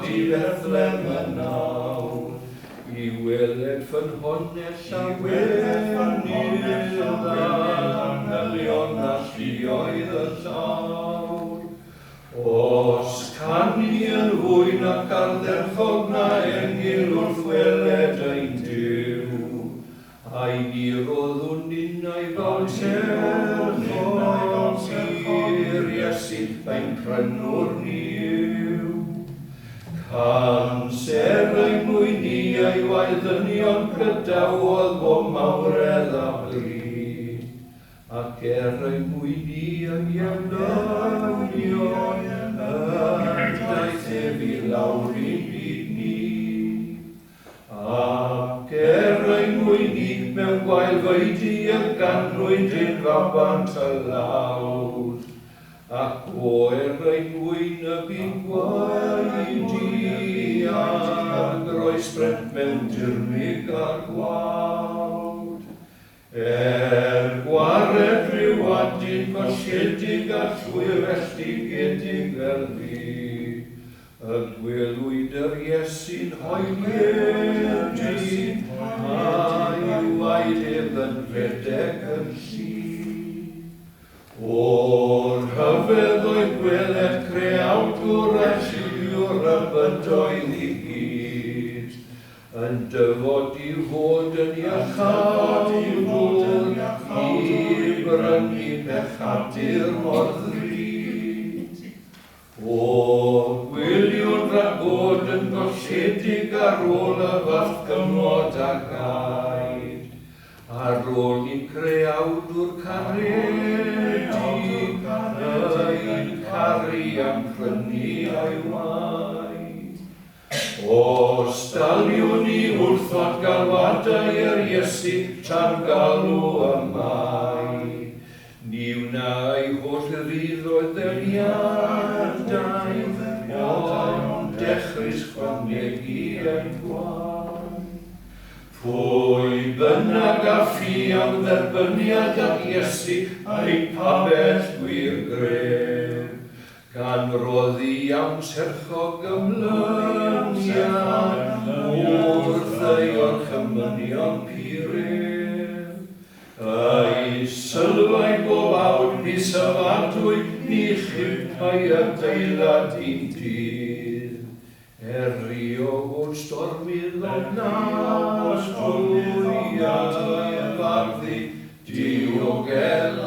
ddod I Bethlem yn nawr, I weled fy nhones a wenydd anghylion a llioedd y llawr. Os canu yn fwy nac ardderchog na engil wrth weled ein Duw, a'i ni roddwn ninnau fel serchog i'r Iesu ein prynwr ni yw. Canser ein mwy ni a'i waeddynion grydawodd bo mawredd a blid, ac ein mwy ni a'i ymlaenion daeth ef I lawr I byd ni. Ac ein mwy ni mewn gwael feidi y ganrwyd ein fabant y lawr, ac ein mwy na byd gwaedi ag roes brent mewn dirmig a'r gwawd. Gwared rhyw adyn golledig a llwyrelldigedig fel fi, y gwelwyd yr Iesu'n hoeledig, a'i waed ef yn redeg yn lli. O'r hyfedd o'i gweled creawdwr a lliwr y bydoedd I gyd, yn dyfod I fod yn iachawdwr I brynu pechadur mor ddrud. O gwiliwn rhag bod yn golledig ar ôl y fath gymod a gaid, ar ôl I creawdwr caredig, yn caru am prynu a'i waed. Os daliwn ni wrthod galwadau yr Iesu tra'n galw ymai, ni wna'i holl ryddoedd ddeniadau, ond dechrys chwanegu ein gwaed. Pwy bynnag a ffi am dderbyniad ag Iesu a'i pabell gwir gref, gan roddi am serchog ymlyniad wrth ei orchymynion piref. Ei sylfaen bob awr ni sefadwy ni chylpau y deilad i'n dydd. Rio o'r stormydd ofnadwy a farddu diogel a